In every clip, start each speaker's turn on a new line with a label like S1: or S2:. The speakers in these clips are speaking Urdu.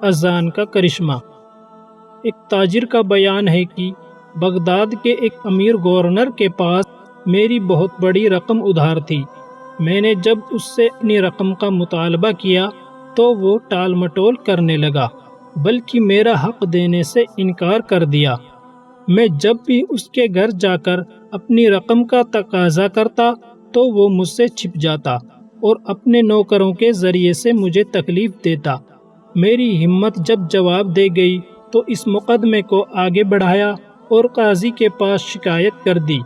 S1: اذان کا کرشمہ۔ ایک تاجر کا بیان ہے کہ بغداد کے ایک امیر گورنر کے پاس میری بہت بڑی رقم ادھار تھی۔ میں نے جب اس سے اپنی رقم کا مطالبہ کیا تو وہ ٹال مٹول کرنے لگا، بلکہ میرا حق دینے سے انکار کر دیا۔ میں جب بھی اس کے گھر جا کر اپنی رقم کا تقاضا کرتا تو وہ مجھ سے چھپ جاتا اور اپنے نوکروں کے ذریعے سے مجھے تکلیف دیتا۔ میری ہمت جب جواب دے گئی تو اس مقدمے کو آگے بڑھایا اور قاضی کے پاس شکایت کر دی،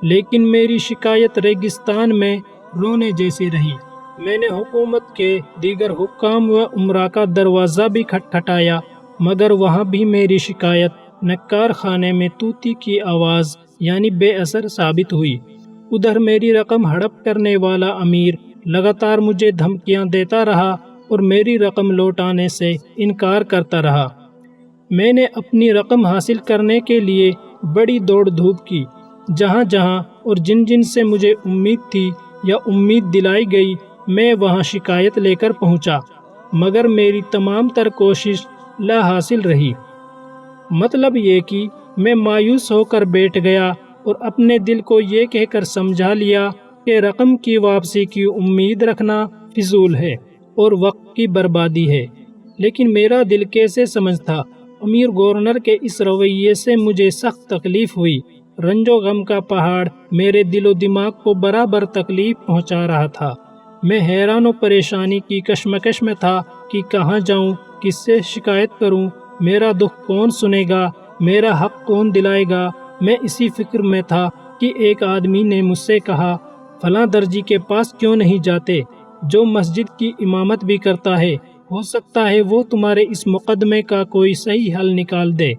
S1: لیکن میری شکایت ریگستان میں رونے جیسی رہی۔ میں نے حکومت کے دیگر حکام و امراء کا دروازہ بھی کھٹکھٹایا، مگر وہاں بھی میری شکایت نکار خانے میں طوطی کی آواز یعنی بے اثر ثابت ہوئی۔ ادھر میری رقم ہڑپ کرنے والا امیر لگاتار مجھے دھمکیاں دیتا رہا اور میری رقم لوٹانے سے انکار کرتا رہا۔ میں نے اپنی رقم حاصل کرنے کے لیے بڑی دوڑ دھوپ کی۔ جہاں جہاں اور جن جن سے مجھے امید تھی یا امید دلائی گئی میں وہاں شکایت لے کر پہنچا، مگر میری تمام تر کوشش لا حاصل رہی۔ مطلب یہ کہ میں مایوس ہو کر بیٹھ گیا اور اپنے دل کو یہ کہہ کر سمجھا لیا کہ رقم کی واپسی کی امید رکھنا فضول ہے اور وقت کی بربادی ہے۔ لیکن میرا دل کیسے سمجھتا؟ امیر گورنر کے اس رویے سے مجھے سخت تکلیف ہوئی۔ رنج و غم کا پہاڑ میرے دل و دماغ کو برابر تکلیف پہنچا رہا تھا۔ میں حیران و پریشانی کی کشمکش میں تھا کہ کہاں جاؤں، کس سے شکایت کروں، میرا دکھ کون سنے گا، میرا حق کون دلائے گا۔ میں اسی فکر میں تھا کہ ایک آدمی نے مجھ سے کہا، فلاں درجی کے پاس کیوں نہیں جاتے جو مسجد کی امامت بھی کرتا ہے، ہو سکتا ہے وہ تمہارے اس مقدمے کا کوئی صحیح حل نکال دے۔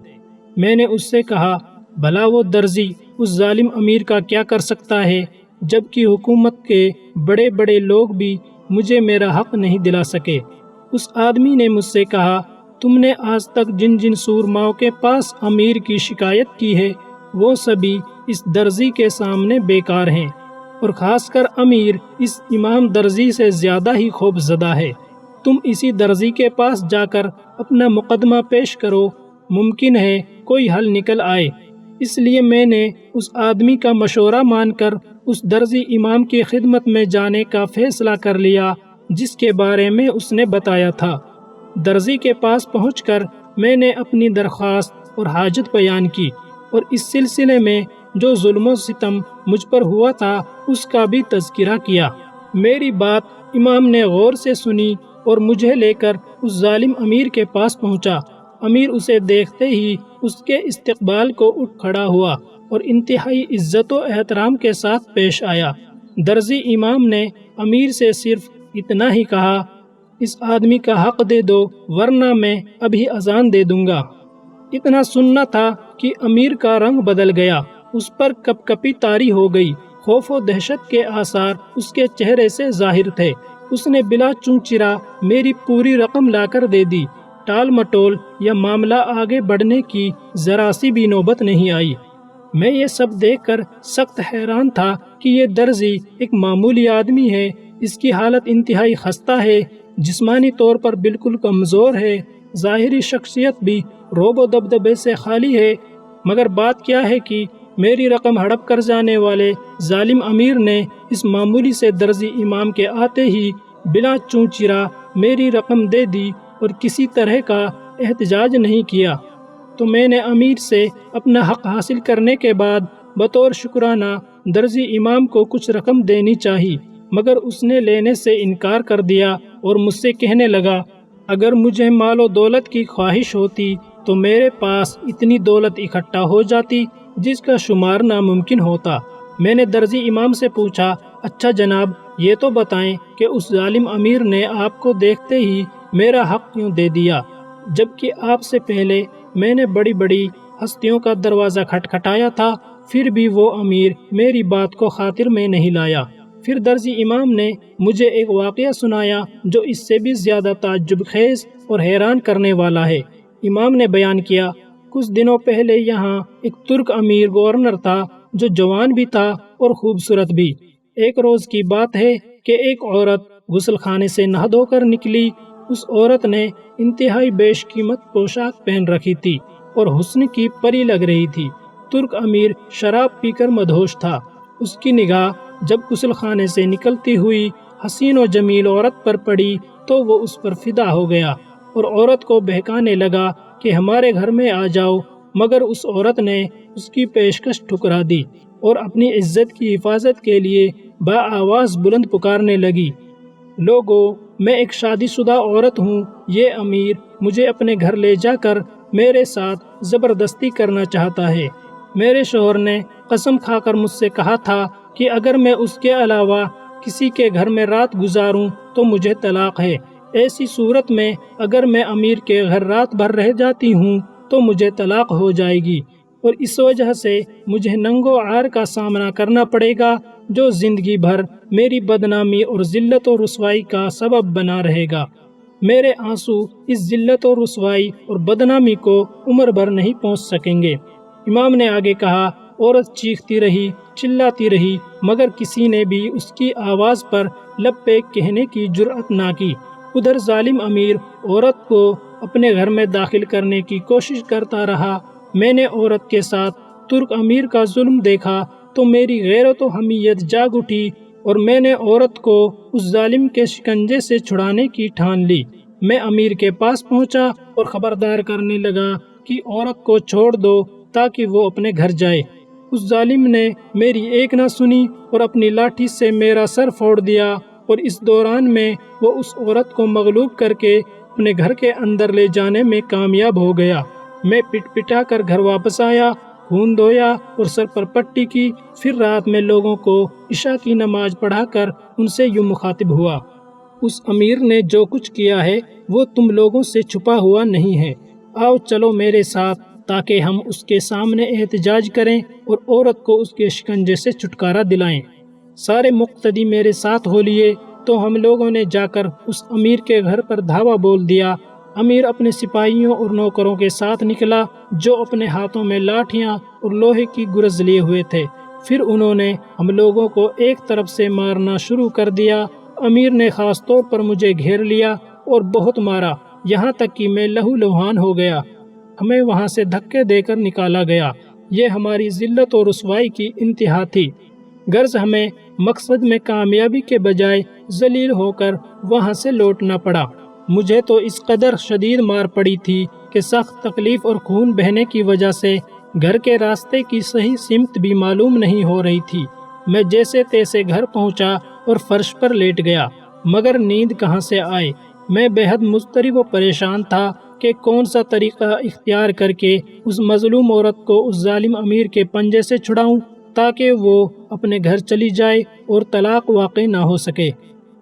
S1: میں نے اس سے کہا، بھلا وہ درزی اس ظالم امیر کا کیا کر سکتا ہے، جبکہ حکومت کے بڑے بڑے لوگ بھی مجھے میرا حق نہیں دلا سکے۔ اس آدمی نے مجھ سے کہا، تم نے آج تک جن جن سورماؤں کے پاس امیر کی شکایت کی ہے وہ سبھی اس درزی کے سامنے بیکار ہیں، اور خاص کر امیر اس امام درزی سے زیادہ ہی خوف زدہ ہے۔ تم اسی درزی کے پاس جا کر اپنا مقدمہ پیش کرو، ممکن ہے کوئی حل نکل آئے۔ اس لیے میں نے اس آدمی کا مشورہ مان کر اس درزی امام کی خدمت میں جانے کا فیصلہ کر لیا جس کے بارے میں اس نے بتایا تھا۔ درزی کے پاس پہنچ کر میں نے اپنی درخواست اور حاجت بیان کی اور اس سلسلے میں جو ظلم و ستم مجھ پر ہوا تھا اس کا بھی تذکرہ کیا۔ میری بات امام نے غور سے سنی اور مجھے لے کر اس ظالم امیر کے پاس پہنچا۔ امیر اسے دیکھتے ہی اس کے استقبال کو اٹھ کھڑا ہوا اور انتہائی عزت و احترام کے ساتھ پیش آیا۔ درزی امام نے امیر سے صرف اتنا ہی کہا، اس آدمی کا حق دے دو ورنہ میں ابھی اذان دے دوں گا۔ اتنا سننا تھا کہ امیر کا رنگ بدل گیا، اس پر کپ کپی طاری ہو گئی، خوف و دہشت کے آثار اس کے چہرے سے ظاہر تھے۔ اس نے بلا چونچرا میری پوری رقم لا کر دے دی۔ ٹال مٹول یا معاملہ آگے بڑھنے کی ذرا سی بھی نوبت نہیں آئی۔ میں یہ سب دیکھ کر سخت حیران تھا کہ یہ درزی ایک معمولی آدمی ہے، اس کی حالت انتہائی خستہ ہے، جسمانی طور پر بالکل کمزور ہے، ظاہری شخصیت بھی روب و دبدبے سے خالی ہے، مگر بات کیا ہے کہ میری رقم ہڑپ کر جانے والے ظالم امیر نے اس معمولی سے درزی امام کے آتے ہی بلا چونچرا میری رقم دے دی اور کسی طرح کا احتجاج نہیں کیا۔ تو میں نے امیر سے اپنا حق حاصل کرنے کے بعد بطور شکرانہ درزی امام کو کچھ رقم دینی چاہی، مگر اس نے لینے سے انکار کر دیا اور مجھ سے کہنے لگا، اگر مجھے مال و دولت کی خواہش ہوتی تو میرے پاس اتنی دولت اکٹھا ہو جاتی جس کا شمار ناممکن ہوتا۔ میں نے درزی امام سے پوچھا، اچھا جناب یہ تو بتائیں کہ اس ظالم امیر نے آپ کو دیکھتے ہی میرا حق کیوں دے دیا، جبکہ آپ سے پہلے میں نے بڑی بڑی ہستیوں کا دروازہ کھٹکھٹایا تھا، پھر بھی وہ امیر میری بات کو خاطر میں نہیں لایا۔ پھر درزی امام نے مجھے ایک واقعہ سنایا جو اس سے بھی زیادہ تعجب خیز اور حیران کرنے والا ہے۔ امام نے بیان کیا، کچھ دنوں پہلے یہاں ایک ترک امیر گورنر تھا جو جوان بھی تھا اور خوبصورت بھی۔ ایک روز کی بات ہے کہ ایک عورت غسل خانے سے نہا دھو کر نکلی اس عورت نے انتہائی بیش قیمت پوشاک پہن رکھی تھی اور حسن کی پری لگ رہی تھی۔ ترک امیر شراب پی کر مدہوش تھا۔ اس کی نگاہ جب غسل خانے سے نکلتی ہوئی حسین و جمیل عورت پر پڑی تو وہ اس پر فدا ہو گیا اور عورت کو بہکانے لگا کہ ہمارے گھر میں آ جاؤ، مگر اس عورت نے اس کی پیشکش ٹھکرا دی اور اپنی عزت کی حفاظت کے لیے بآواز بلند پکارنے لگی، لوگو، میں ایک شادی شدہ عورت ہوں، یہ امیر مجھے اپنے گھر لے جا کر میرے ساتھ زبردستی کرنا چاہتا ہے۔ میرے شوہر نے قسم کھا کر مجھ سے کہا تھا کہ اگر میں اس کے علاوہ کسی کے گھر میں رات گزاروں تو مجھے طلاق ہے۔ ایسی صورت میں اگر میں امیر کے گھر رات بھر رہ جاتی ہوں تو مجھے طلاق ہو جائے گی اور اس وجہ سے مجھے ننگ و عار کا سامنا کرنا پڑے گا جو زندگی بھر میری بدنامی اور ذلت و رسوائی کا سبب بنا رہے گا۔ میرے آنسو اس ذلت و رسوائی اور بدنامی کو عمر بھر نہیں پہنچ سکیں گے۔ امام نے آگے کہا، عورت چیختی رہی، چلاتی رہی، مگر کسی نے بھی اس کی آواز پر لبیک کہنے کی جرأت نہ کی۔ ادھر ظالم امیر عورت کو اپنے گھر میں داخل کرنے کی کوشش کرتا رہا۔ میں نے عورت کے ساتھ ترک امیر کا ظلم دیکھا تو میری غیرت و حمیت جاگ اٹھی اور میں نے عورت کو اس ظالم کے شکنجے سے چھڑانے کی ٹھان لی۔ میں امیر کے پاس پہنچا اور خبردار کرنے لگا کہ عورت کو چھوڑ دو تاکہ وہ اپنے گھر جائے۔ اس ظالم نے میری ایک نہ سنی اور اپنی لاٹھی سے میرا سر پھوڑ دیا اور اس دوران میں وہ اس عورت کو مغلوب کر کے اپنے گھر کے اندر لے جانے میں کامیاب ہو گیا۔ میں پٹ پٹا کر گھر واپس آیا، خون دھویا اور سر پر پٹی کی، پھر رات میں لوگوں کو عشاء کی نماز پڑھا کر ان سے یوں مخاطب ہوا، اس امیر نے جو کچھ کیا ہے وہ تم لوگوں سے چھپا ہوا نہیں ہے، آؤ چلو میرے ساتھ تاکہ ہم اس کے سامنے احتجاج کریں اور عورت کو اس کے شکنجے سے چھٹکارا دلائیں۔ سارے مقتدی میرے ساتھ ہو لیے تو ہم لوگوں نے جا کر اس امیر کے گھر پر دھاوا بول دیا۔ امیر اپنے سپاہیوں اور نوکروں کے ساتھ نکلا جو اپنے ہاتھوں میں لاٹھیاں اور لوہے کی گرز لیے ہوئے تھے۔ پھر انہوں نے ہم لوگوں کو ایک طرف سے مارنا شروع کر دیا۔ امیر نے خاص طور پر مجھے گھیر لیا اور بہت مارا، یہاں تک کہ میں لہو لہان ہو گیا۔ ہمیں وہاں سے دھکے دے کر نکالا گیا۔ یہ ہماری ذلت و رسوائی کی انتہا تھی۔ غرض ہمیں مقصد میں کامیابی کے بجائے ذلیل ہو کر وہاں سے لوٹنا پڑا۔ مجھے تو اس قدر شدید مار پڑی تھی کہ سخت تکلیف اور خون بہنے کی وجہ سے گھر کے راستے کی صحیح سمت بھی معلوم نہیں ہو رہی تھی۔ میں جیسے تیسے گھر پہنچا اور فرش پر لیٹ گیا، مگر نیند کہاں سے آئے۔ میں بے حد مضطرب و پریشان تھا کہ کون سا طریقہ اختیار کر کے اس مظلوم عورت کو اس ظالم امیر کے پنجے سے چھڑاؤں تاکہ وہ اپنے گھر چلی جائے اور طلاق واقع نہ ہو سکے۔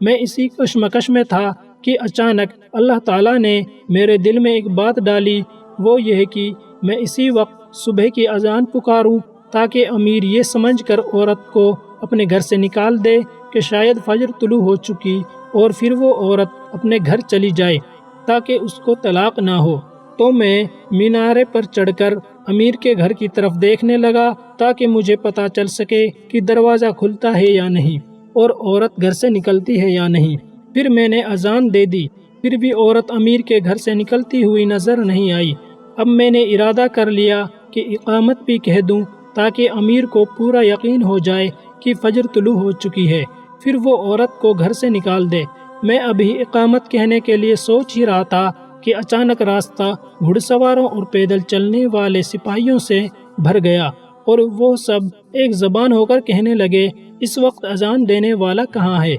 S1: میں اسی کشمکش میں تھا کہ اچانک اللہ تعالیٰ نے میرے دل میں ایک بات ڈالی، وہ یہ کہ میں اسی وقت صبح کی اذان پکاروں تاکہ امیر یہ سمجھ کر عورت کو اپنے گھر سے نکال دے کہ شاید فجر طلوع ہو چکی اور پھر وہ عورت اپنے گھر چلی جائے تاکہ اس کو طلاق نہ ہو۔ تو میں مینارے پر چڑھ کر امیر کے گھر کی طرف دیکھنے لگا تاکہ مجھے پتہ چل سکے کہ دروازہ کھلتا ہے یا نہیں اور عورت گھر سے نکلتی ہے یا نہیں۔ پھر میں نے اذان دے دی، پھر بھی عورت امیر کے گھر سے نکلتی ہوئی نظر نہیں آئی۔ اب میں نے ارادہ کر لیا کہ اقامت بھی کہہ دوں تاکہ امیر کو پورا یقین ہو جائے کہ فجر طلوع ہو چکی ہے، پھر وہ عورت کو گھر سے نکال دے۔ میں ابھی اقامت کہنے کے لیے سوچ ہی رہا تھا کہ اچانک راستہ گھڑ سواروں اور پیدل چلنے والے سپاہیوں سے بھر گیا اور وہ سب ایک زبان ہو کر کہنے لگے، اس وقت اذان دینے والا کہاں ہے؟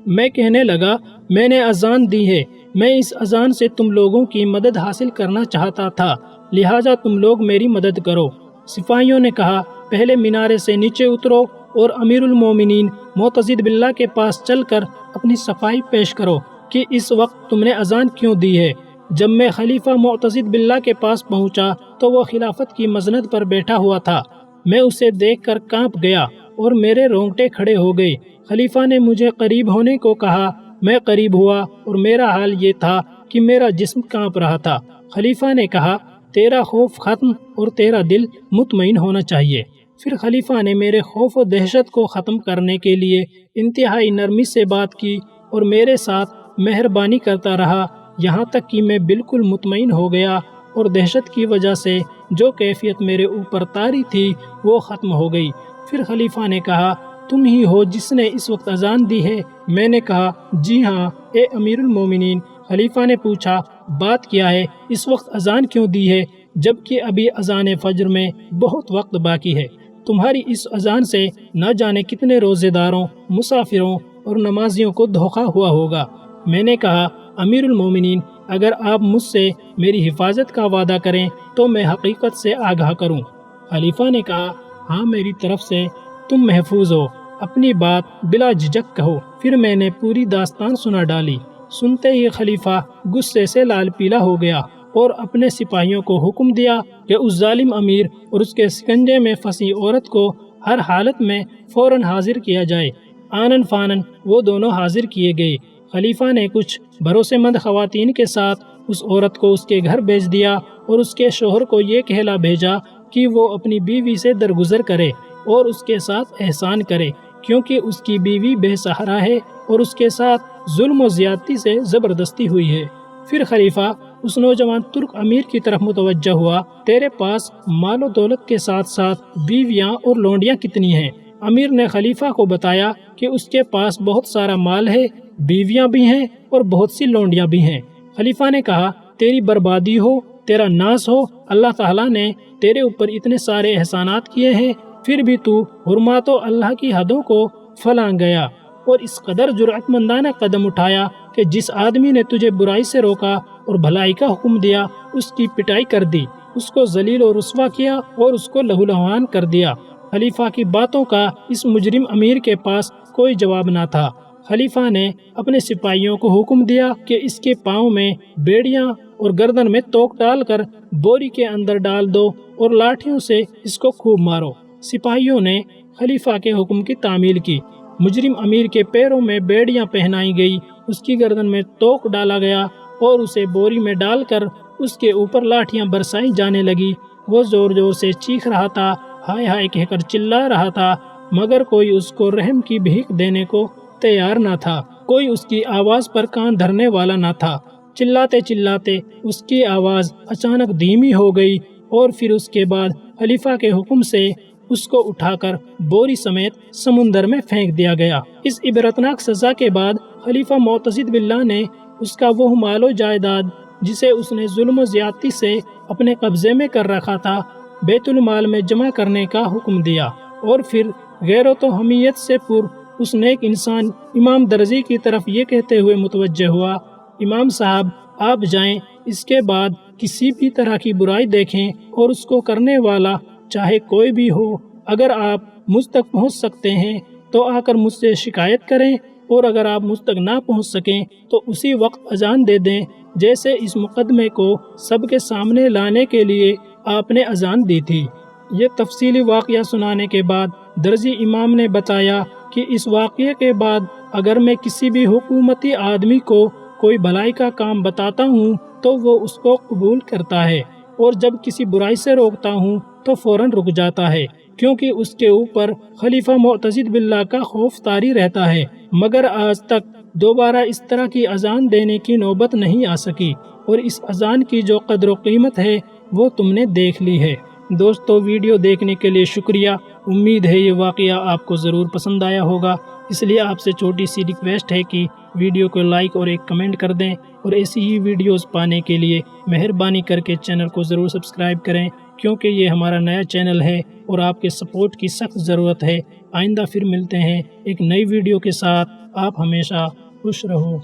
S1: میں کہنے لگا، میں نے اذان دی ہے، میں اس اذان سے تم لوگوں کی مدد حاصل کرنا چاہتا تھا، لہٰذا تم لوگ میری مدد کرو۔ سپاہیوں نے کہا، پہلے مینارے سے نیچے اترو اور امیر المومنین معتضد باللہ کے پاس چل کر اپنی صفائی پیش کرو کہ اس وقت تم نے اذان کیوں دی ہے۔ جب میں خلیفہ معتضد باللہ کے پاس پہنچا تو وہ خلافت کی مزند پر بیٹھا ہوا تھا۔ میں اسے دیکھ کر کانپ گیا اور میرے رونگٹے کھڑے ہو گئے۔ خلیفہ نے مجھے قریب ہونے کو کہا، میں قریب ہوا اور میرا حال یہ تھا کہ میرا جسم کانپ رہا تھا۔ خلیفہ نے کہا، تیرا خوف ختم اور تیرا دل مطمئن ہونا چاہیے۔ پھر خلیفہ نے میرے خوف و دہشت کو ختم کرنے کے لیے انتہائی نرمی سے بات کی اور میرے ساتھ مہربانی کرتا رہا، یہاں تک کہ میں بالکل مطمئن ہو گیا اور دہشت کی وجہ سے جو کیفیت میرے اوپر طاری تھی وہ ختم ہو گئی۔ پھر خلیفہ نے کہا، تم ہی ہو جس نے اس وقت اذان دی ہے؟ میں نے کہا، جی ہاں اے امیر المومنین۔ خلیفہ نے پوچھا، بات کیا ہے؟ اس وقت اذان کیوں دی ہے جبکہ ابھی اذان فجر میں بہت وقت باقی ہے؟ تمہاری اس اذان سے نہ جانے کتنے روزے داروں، مسافروں اور نمازیوں کو دھوکہ ہوا ہوگا۔ میں نے کہا، امیر المومنین، اگر آپ مجھ سے میری حفاظت کا وعدہ کریں تو میں حقیقت سے آگاہ کروں۔ خلیفہ نے کہا، ہاں میری طرف سے تم محفوظ ہو، اپنی بات بلا جھجک کہو۔ پھر میں نے پوری داستان سنا ڈالی۔ سنتے ہی خلیفہ غصے سے لال پیلا ہو گیا اور اپنے سپاہیوں کو حکم دیا کہ اس ظالم امیر اور اس کے سکنجے میں پھنسی عورت کو ہر حالت میں فوراً حاضر کیا جائے۔ آنن فانن وہ دونوں حاضر کیے گئے۔ خلیفہ نے کچھ بھروسے مند خواتین کے ساتھ اس عورت کو اس کے گھر بھیج دیا اور اس کے شوہر کو یہ کہلا بھیجا کہ وہ اپنی بیوی سے درگزر کرے اور اس کے ساتھ احسان کرے، کیونکہ اس کی بیوی بے سہارا ہے اور اس کے ساتھ ظلم و زیادتی سے زبردستی ہوئی ہے۔ پھر خلیفہ اس نوجوان ترک امیر کی طرف متوجہ ہوا، تیرے پاس مال و دولت کے ساتھ ساتھ بیویاں اور لونڈیاں کتنی ہیں؟ امیر نے خلیفہ کو بتایا کہ اس کے پاس بہت سارا مال ہے، بیویاں بھی ہیں اور بہت سی لونڈیاں بھی ہیں۔ خلیفہ نے کہا، تیری بربادی ہو، تیرا ناس ہو، اللہ تعالیٰ نے تیرے اوپر اتنے سارے احسانات کیے ہیں، پھر بھی تو حرمات و اللہ کی حدوں کو پھلانگ گیا اور اس قدر جرأت مندانہ قدم اٹھایا کہ جس آدمی نے تجھے برائی سے روکا اور بھلائی کا حکم دیا اس کی پٹائی کر دی، اس کو ذلیل و رسوا کیا اور اس کو لہولہان کر دیا۔ خلیفہ کی باتوں کا اس مجرم امیر کے پاس کوئی جواب نہ تھا۔ خلیفہ نے اپنے سپاہیوں کو حکم دیا کہ اس کے پاؤں میں بیڑیاں اور گردن میں توک ڈال کر بوری کے اندر ڈال دو اور لاٹھیوں سے اس کو خوب مارو۔ سپاہیوں نے خلیفہ کے حکم کی تعمیل کی۔ مجرم امیر کے پیروں میں بیڑیاں پہنائی گئی، اس کی گردن میں توک ڈالا گیا اور اسے بوری میں ڈال کر اس کے اوپر لاٹھیاں برسائی جانے لگی۔ وہ زور زور سے چیخ رہا تھا، ہائے ہائے کہہ کر چلا رہا تھا، مگر کوئی اس کو رحم کی بھیک دینے کو تیار نہ تھا، کوئی اس کی آواز پر کان دھرنے والا نہ تھا۔ چلاتے چلاتے اس کی آواز اچانک دھیمی ہو گئی اور پھر اس کے بعد خلیفہ کے حکم سے اس کو اٹھا کر بوری سمیت سمندر میں پھینک دیا گیا۔ اس عبرتناک سزا کے بعد خلیفہ معتضد باللہ نے اس کا وہ مال و جائیداد جسے اس نے ظلم و زیادتی سے اپنے قبضے میں کر رکھا تھا بیت المال میں جمع کرنے کا حکم دیا، اور پھر غیرت و حمیت سے پر اس نیک انسان امام درزی کی طرف یہ کہتے ہوئے متوجہ ہوا، امام صاحب آپ جائیں، اس کے بعد کسی بھی طرح کی برائی دیکھیں اور اس کو کرنے والا چاہے کوئی بھی ہو، اگر آپ مجھ تک پہنچ سکتے ہیں تو آ کر مجھ سے شکایت کریں، اور اگر آپ مجھ تک نہ پہنچ سکیں تو اسی وقت اذان دے دیں جیسے اس مقدمے کو سب کے سامنے لانے کے لیے آپ نے اذان دی تھی۔ یہ تفصیلی واقعہ سنانے کے بعد درزی امام نے بتایا کہ اس واقعے کے بعد اگر میں کسی بھی حکومتی آدمی کو کوئی بھلائی کا کام بتاتا ہوں تو وہ اس کو قبول کرتا ہے، اور جب کسی برائی سے روکتا ہوں تو فوراً رک جاتا ہے، کیونکہ اس کے اوپر خلیفہ معتضد باللہ کا خوف طاری رہتا ہے۔ مگر آج تک دوبارہ اس طرح کی اذان دینے کی نوبت نہیں آ سکی، اور اس اذان کی جو قدر و قیمت ہے وہ تم نے دیکھ لی ہے۔ دوستو، ویڈیو دیکھنے کے لیے شکریہ۔ امید ہے یہ واقعہ آپ کو ضرور پسند آیا ہوگا، اس لیے آپ سے چھوٹی سی ریکویسٹ ہے کہ ویڈیو کو لائک اور ایک کمنٹ کر دیں، اور ایسی ہی ویڈیوز پانے کے لیے مہربانی کر کے چینل کو ضرور سبسکرائب کریں، کیونکہ یہ ہمارا نیا چینل ہے اور آپ کے سپورٹ کی سخت ضرورت ہے۔ آئندہ پھر ملتے ہیں ایک نئی ویڈیو کے ساتھ۔ آپ ہمیشہ خوش رہو۔